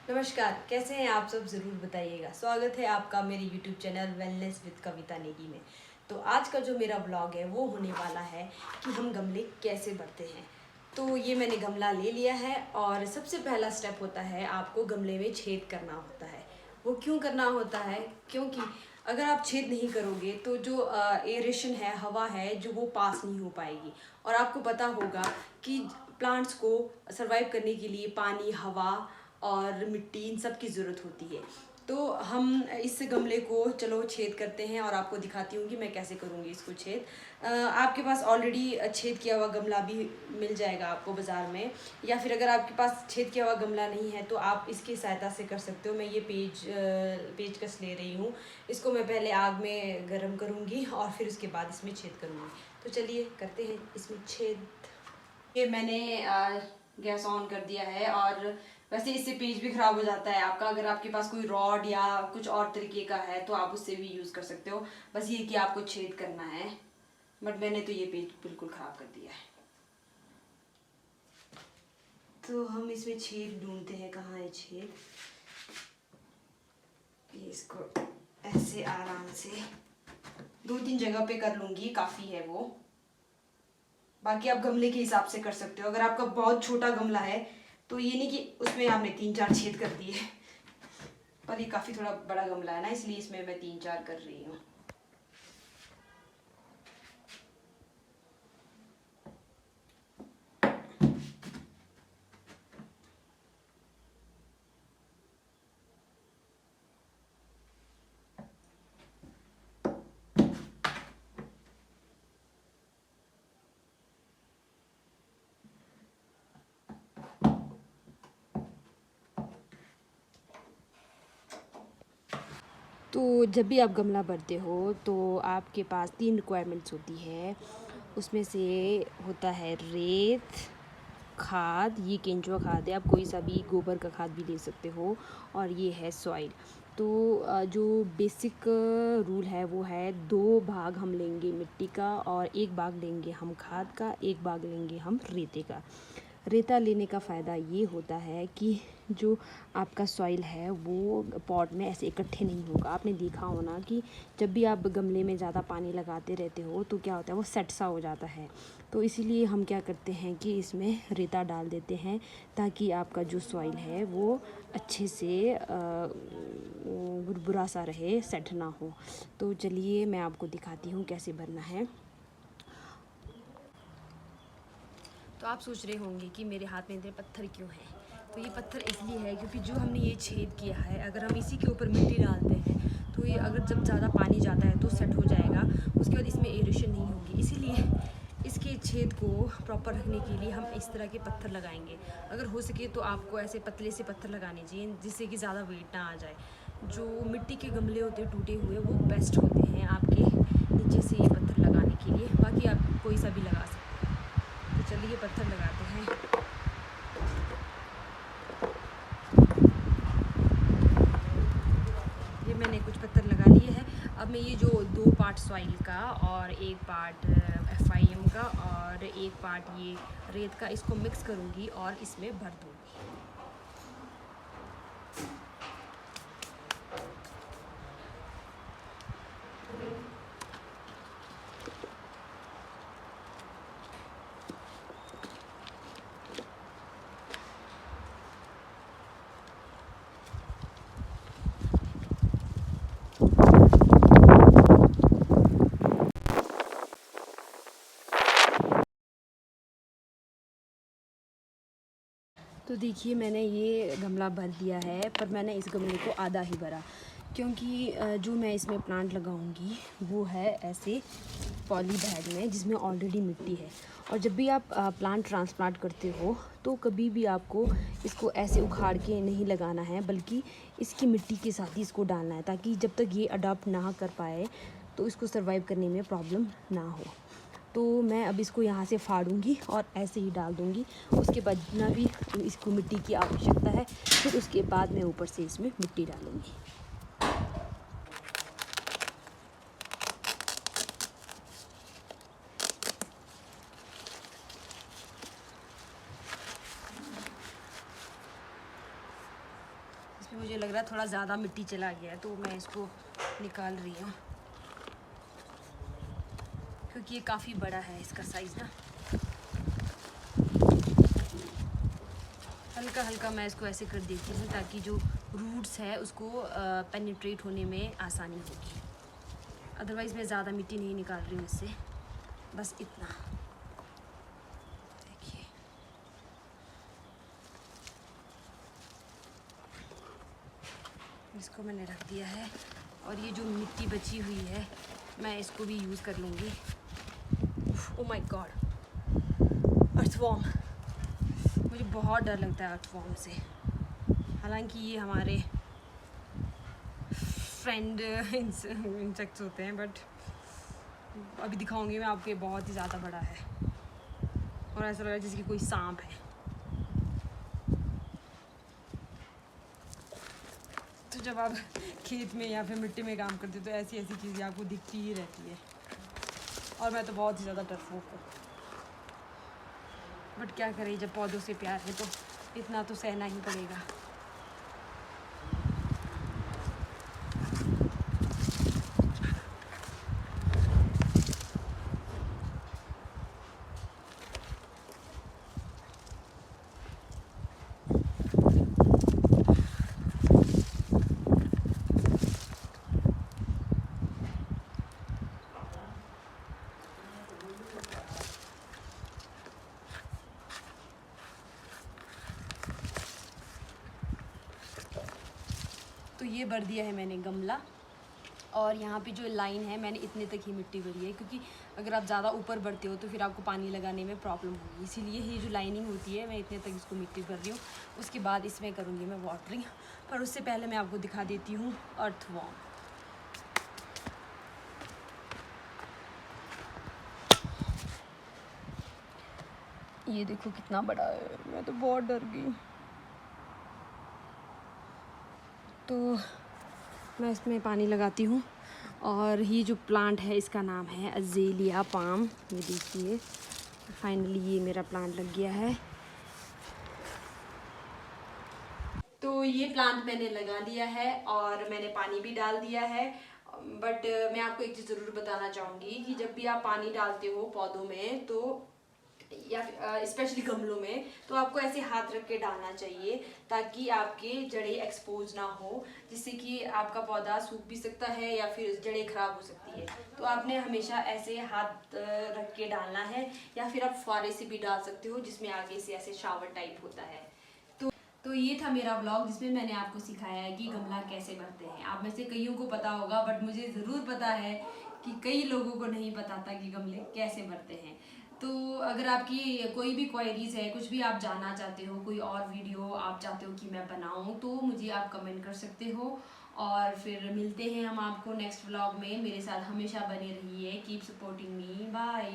नमस्कार, कैसे हैं आप सब? ज़रूर बताइएगा। स्वागत है आपका मेरे यूट्यूब चैनल वेलनेस विद कविता नेगी में। तो आज का जो मेरा ब्लॉग है वो होने वाला है कि हम गमले कैसे भरते हैं। तो ये मैंने गमला ले लिया है और सबसे पहला स्टेप होता है आपको गमले में छेद करना होता है। वो क्यों करना होता है? क्योंकि अगर आप छेद नहीं करोगे तो जो एयरेशन है, हवा है, जो वो पास नहीं हो पाएगी। और आपको पता होगा कि प्लांट्स को सरवाइव करने के लिए पानी, हवा और मिट्टी इन सब की ज़रूरत होती है। तो हम इस गमले को चलो छेद करते हैं और आपको दिखाती हूँ कि मैं कैसे करूँगी इसको छेद। आपके पास ऑलरेडी छेद किया हुआ गमला भी मिल जाएगा आपको बाज़ार में, या फिर अगर आपके पास छेद किया हुआ गमला नहीं है तो आप इसकी सहायता से कर सकते हो। मैं ये पेचकस ले रही हूँ। इसको मैं पहले आग में गर्म करूँगी और फिर उसके बाद इसमें छेद करूँगी। तो चलिए करते हैं इसमें छेद। ये मैंने गैस ऑन कर दिया है। और वैसे इससे पेज भी ख़राब हो जाता है आपका। अगर आपके पास कोई रॉड या कुछ और तरीके का है तो आप उससे भी यूज़ कर सकते हो। बस ये कि आपको छेद करना है, बट मैंने तो ये पेज बिल्कुल ख़राब कर दिया है। तो हम इसमें छेद ढूंढते हैं, कहाँ है छेद। ये इसको ऐसे आराम से 2-3 जगह पे कर लूँगी, काफ़ी है वो। बाकी आप गमले के हिसाब से कर सकते हो। अगर आपका बहुत छोटा गमला है तो ये नहीं कि उसमें आपने 3-4 छेद कर दिए, पर ये काफ़ी थोड़ा बड़ा गमला है ना, इसलिए इसमें मैं 3-4 कर रही हूँ। तो जब भी आप गमला भरते हो तो आपके पास 3 रिक्वायरमेंट्स होती है। उसमें से होता है रेत, खाद, ये केंचुआ खाद है, आप कोई सा भी गोबर का खाद भी ले सकते हो, और ये है सॉइल। तो जो बेसिक रूल है वो है 2 भाग हम लेंगे मिट्टी का और 1 भाग लेंगे हम खाद का, 1 भाग लेंगे हम रेते का। रेता लेने का फ़ायदा ये होता है कि जो आपका सॉइल है वो पॉट में ऐसे इकट्ठे नहीं होगा। आपने देखा हो ना कि जब भी आप गमले में ज़्यादा पानी लगाते रहते हो तो क्या होता है, वो सेट सा हो जाता है। तो इसीलिए हम क्या करते हैं कि इसमें रेता डाल देते हैं ताकि आपका जो सॉइल है वो अच्छे से बुरबुरा सा रहे, सेट ना हो। तो चलिए मैं आपको दिखाती हूँ कैसे भरना है। तो आप सोच रहे होंगे कि मेरे हाथ में इतने पत्थर क्यों हैं। तो ये पत्थर इसलिए है क्योंकि जो हमने ये छेद किया है, अगर हम इसी के ऊपर मिट्टी डालते हैं तो ये अगर जब ज़्यादा पानी जाता है तो सेट हो जाएगा। उसके बाद इसमें एरेशन नहीं होगी, इसीलिए इसके छेद को प्रॉपर रखने के लिए हम इस तरह के पत्थर लगाएंगे। अगर हो सके तो आपको ऐसे पतले से पत्थर लगाने चाहिए जिससे कि ज़्यादा वेट ना आ जाए। जो मिट्टी के गमले होते हैं टूटे हुए, वो बेस्ट होते हैं आपके नीचे से ये पत्थर लगाने के लिए। बाकी आप कोई सा भी लगा सकते हैं। तो चलिए पत्थर लगाते हैं। ये मैंने कुछ पत्थर लगा लिए हैं। अब मैं ये जो 2 पार्ट सॉइल का और 1 पार्ट FIM का और 1 पार्ट ये रेत का, इसको मिक्स करूँगी और इसमें भर दूँगी। तो देखिए मैंने ये गमला भर दिया है, पर मैंने इस गमले को आधा ही भरा क्योंकि जो मैं इसमें प्लांट लगाऊंगी वो है ऐसे पॉली बैग में जिसमें ऑलरेडी मिट्टी है। और जब भी आप प्लांट ट्रांसप्लांट करते हो तो कभी भी आपको इसको ऐसे उखाड़ के नहीं लगाना है, बल्कि इसकी मिट्टी के साथ ही इसको डालना है ताकि जब तक ये अडॉप्ट ना कर पाए तो इसको सर्वाइव करने में प्रॉब्लम ना हो। तो मैं अब इसको यहाँ से फाड़ूंगी और ऐसे ही डाल दूँगी। उसके बाद जितना भी इसको मिट्टी की आवश्यकता है फिर उसके बाद मैं ऊपर से इसमें मिट्टी डालूँगी। इसमें मुझे लग रहा है थोड़ा ज़्यादा मिट्टी चला गया है, तो मैं इसको निकाल रही हूँ क्योंकि ये काफ़ी बड़ा है इसका साइज़ ना। हल्का हल्का मैं इसको ऐसे कर देती हूँ ताकि जो रूट्स है उसको पेनिट्रेट होने में आसानी होगी। अदरवाइज़ मैं ज़्यादा मिट्टी नहीं निकाल रही हूँ इससे, बस इतना। देखिए इसको मैंने रख दिया है और ये जो मिट्टी बची हुई है मैं इसको भी यूज़ कर लूँगी। Oh my God, earthworm. मुझे बहुत डर लगता है अर्थवॉर्म से, हालांकि ये हमारे फ्रेंड इंसेक्ट्स होते हैं, बट अभी दिखाऊंगी मैं आपको। ये बहुत ही ज़्यादा बड़ा है और ऐसा लग रहा है जैसे कि कोई सांप है। तो जब आप खेत में या फिर मिट्टी में काम करते हो तो ऐसी ऐसी चीज़ें आपको दिखती ही रहती है, और मैं तो बहुत ही ज़्यादा डरपोक हूँ। बट क्या करें, जब पौधों से प्यार है तो इतना तो सहना ही पड़ेगा। तो ये भर दिया है मैंने गमला, और यहाँ पे जो लाइन है मैंने इतने तक ही मिट्टी भरी है, क्योंकि अगर आप ज़्यादा ऊपर बढ़ते हो तो फिर आपको पानी लगाने में प्रॉब्लम होगी। इसीलिए ये जो लाइनिंग होती है मैं इतने तक इसको मिट्टी भर रही हूँ। उसके बाद इसमें करूँगी मैं वाटरिंग, पर उससे पहले मैं आपको दिखा देती हूँ अर्थवॉर्म। ये देखो कितना बड़ा है, मैं तो बहुत डर गई। तो मैं इसमें पानी लगाती हूँ, और ये जो प्लांट है इसका नाम है अज़ेलिया पाम। ये देखिए फाइनली ये मेरा प्लांट लग गया है। तो ये प्लांट मैंने लगा दिया है और मैंने पानी भी डाल दिया है। बट मैं आपको एक चीज़ ज़रूर बताना चाहूँगी कि जब भी आप पानी डालते हो पौधों में, तो या स्पेशली गमलों में, तो आपको ऐसे हाथ रख के डालना चाहिए ताकि आपके जड़ें एक्सपोज ना हो, जिससे कि आपका पौधा सूख भी सकता है या फिर जड़ें खराब हो सकती है। तो आपने हमेशा ऐसे हाथ रख के डालना है, या फिर आप फुहारे से भी डाल सकते हो जिसमें आगे से ऐसे शावर टाइप होता है। तो ये था मेरा व्लॉग जिसमें मैंने आपको सिखाया है कि गमला कैसे भरते हैं। आप में से कईयों को पता होगा, बट मुझे ज़रूर पता है कि कई लोगों को नहीं पता था कि गमले कैसे भरते हैं। तो अगर आपकी कोई भी क्वेरीज है, कुछ भी आप जानना चाहते हो, कोई और वीडियो आप चाहते हो कि मैं बनाऊं, तो मुझे आप कमेंट कर सकते हो। और फिर मिलते हैं हम आपको नेक्स्ट व्लॉग में। मेरे साथ हमेशा बने रहिए। Keep supporting me. बाय।